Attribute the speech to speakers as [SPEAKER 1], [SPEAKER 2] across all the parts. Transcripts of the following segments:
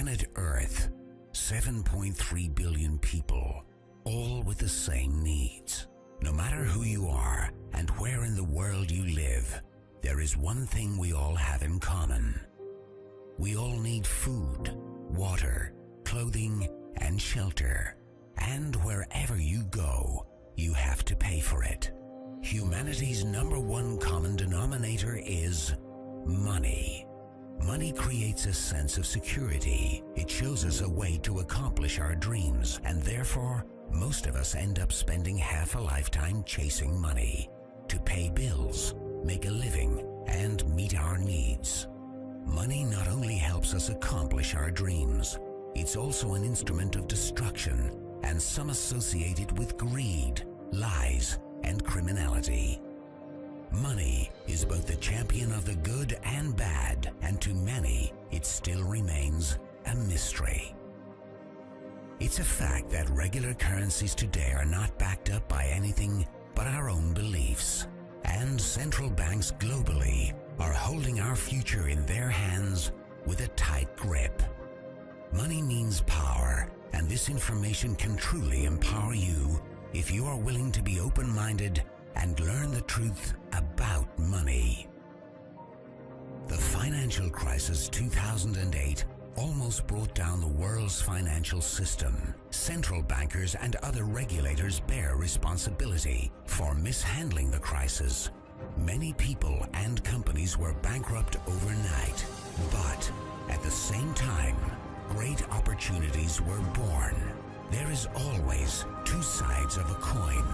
[SPEAKER 1] planet Earth, 7.3 billion people, all with the same needs. No matter who you are and where in the world you live, there is one thing we all have in common. We all need food, water, clothing, and shelter. And wherever you go, you have to pay for it. Humanity's number one common denominator is money. Money creates a sense of security. It shows us a way to accomplish our dreams, and therefore, most of us end up spending half a lifetime chasing money to pay bills, make a living, and meet our needs. Money not only helps us accomplish our dreams, it's also an instrument of destruction, and some associate it with greed, lies, and criminality. Money is both the champion of the good and bad, and to many, it still remains a mystery. It's a fact that regular currencies today are not backed up by anything but our own beliefs, and central banks globally are holding our future in their hands with a tight grip. Money means power, and this information can truly empower you if you are willing to be open-minded and learn the truth about money. The financial crisis 2008 almost brought down the world's financial system. Central bankers and other regulators bear responsibility for mishandling the crisis. Many people and companies were bankrupt overnight, but at the same time, great opportunities were born. There is always two sides of a coin,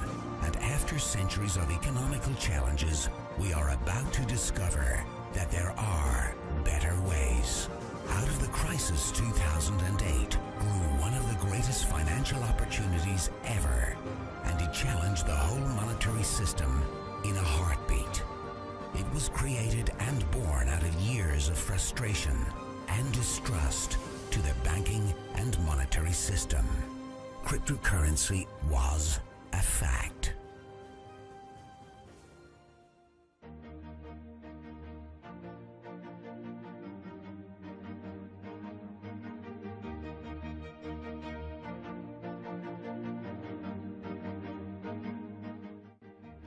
[SPEAKER 1] and after centuries of economical challenges, we are about to discover that there are better ways. Out of the crisis 2008 grew one of the greatest financial opportunities ever, and it challenged the whole monetary system in a heartbeat. It was created and born out of years of frustration and distrust to the banking and monetary system. Cryptocurrency was a fact.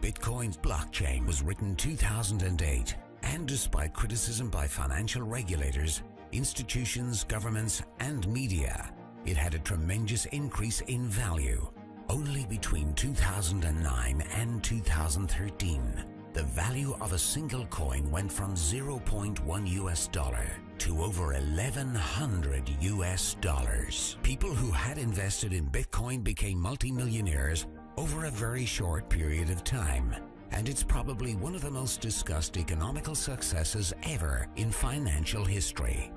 [SPEAKER 1] Bitcoin's blockchain was written 2008, and despite criticism by financial regulators, institutions, governments, and media, it had a tremendous increase in value. Only between 2009 and 2013, the value of a single coin went from $0.1 to over $1,100. People who had invested in Bitcoin became multimillionaires over a very short period of time, and it's probably one of the most discussed economical successes ever in financial history.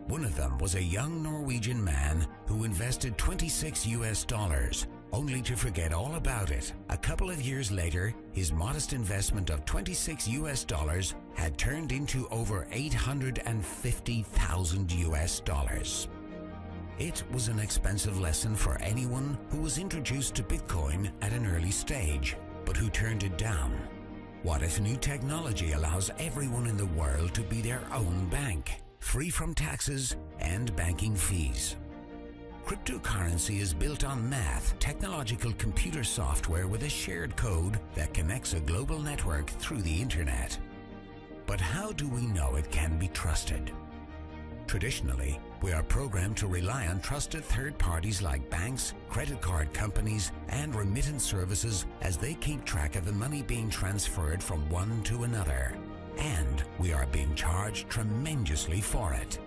[SPEAKER 1] One of them was a young Norwegian man who invested $26, only to forget all about it. A couple of years later, his modest investment of $26 had turned into over $850,000. It was an expensive lesson for anyone who was introduced to Bitcoin at an early stage, but who turned it down. What if new technology allows everyone in the world to be their own bank, free from taxes and banking fees? Cryptocurrency is built on math, technological computer software with a shared code that connects a global network through the internet. But how do we know it can be trusted? Traditionally, we are programmed to rely on trusted third parties like banks, credit card companies, and remittance services as they keep track of the money being transferred from one to another. And we are being charged tremendously for it.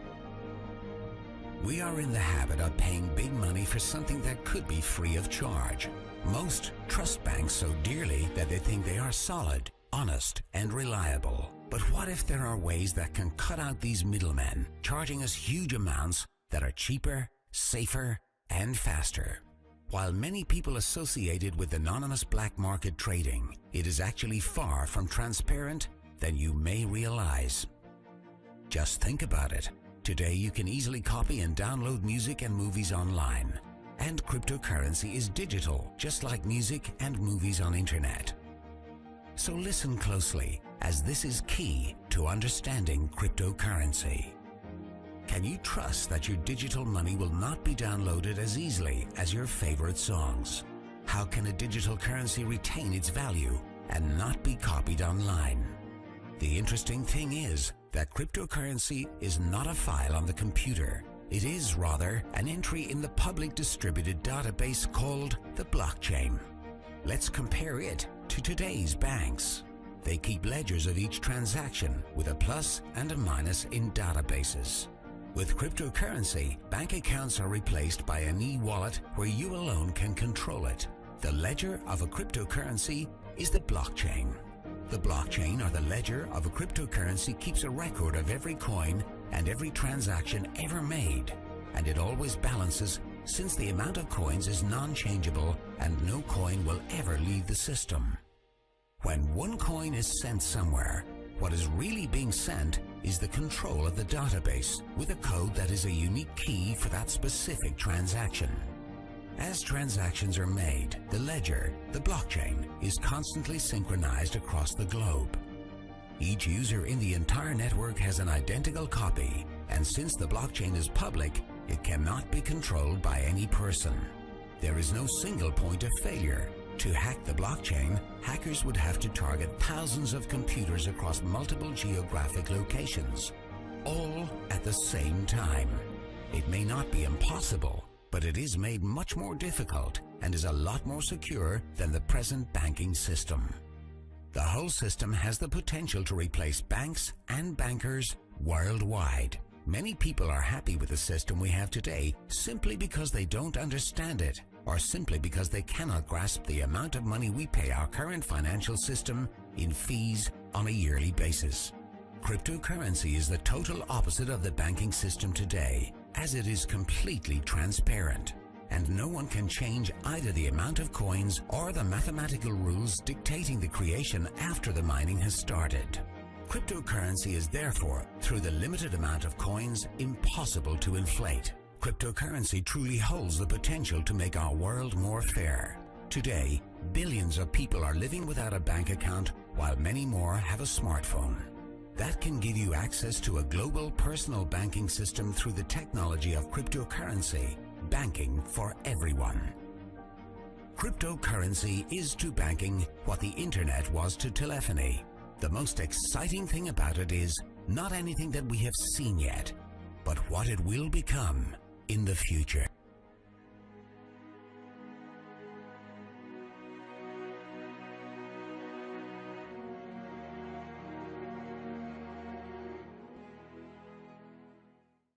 [SPEAKER 1] We are in the habit of paying big money for something that could be free of charge. Most trust banks so dearly that they think they are solid, honest, and reliable. But what if there are ways that can cut out these middlemen, charging us huge amounts that are cheaper, safer, and faster? While many people associate it with anonymous black market trading, it is actually far from transparent than you may realize. Just think about it. Today you can easily copy and download music and movies online. And cryptocurrency is digital, just like music and movies on internet. So listen closely, as this is key to understanding cryptocurrency. Can you trust that your digital money will not be downloaded as easily as your favorite songs? How can a digital currency retain its value and not be copied online? The interesting thing is that cryptocurrency is not a file on the computer. It is rather an entry in the public distributed database called the blockchain. Let's compare it to today's banks. They keep ledgers of each transaction with a plus and a minus in databases. With cryptocurrency, bank accounts are replaced by an e-wallet where you alone can control it. The ledger of a cryptocurrency is the blockchain. The blockchain, or the ledger of a cryptocurrency, keeps a record of every coin and every transaction ever made, and it always balances since the amount of coins is non-changeable and no coin will ever leave the system. When one coin is sent somewhere, what is really being sent is the control of the database with a code that is a unique key for that specific transaction. As transactions are made, the ledger, the blockchain, is constantly synchronized across the globe. Each user in the entire network has an identical copy, and since the blockchain is public, it cannot be controlled by any person. There is no single point of failure. To hack the blockchain, hackers would have to target thousands of computers across multiple geographic locations, all at the same time. It may not be impossible, but it is made much more difficult and is a lot more secure than the present banking system. The whole system has the potential to replace banks and bankers worldwide. Many people are happy with the system we have today simply because they don't understand it, or simply because they cannot grasp the amount of money we pay our current financial system in fees on a yearly basis. Cryptocurrency is the total opposite of the banking system today, as it is completely transparent, and no one can change either the amount of coins or the mathematical rules dictating the creation after the mining has started. Cryptocurrency is therefore, through the limited amount of coins, impossible to inflate. Cryptocurrency truly holds the potential to make our world more fair. Today, billions of people are living without a bank account, while many more have a smartphone. That can give you access to a global personal banking system through the technology of cryptocurrency, banking for everyone. Cryptocurrency is to banking what the internet was to telephony. The most exciting thing about it is not anything that we have seen yet, but what it will become in the future.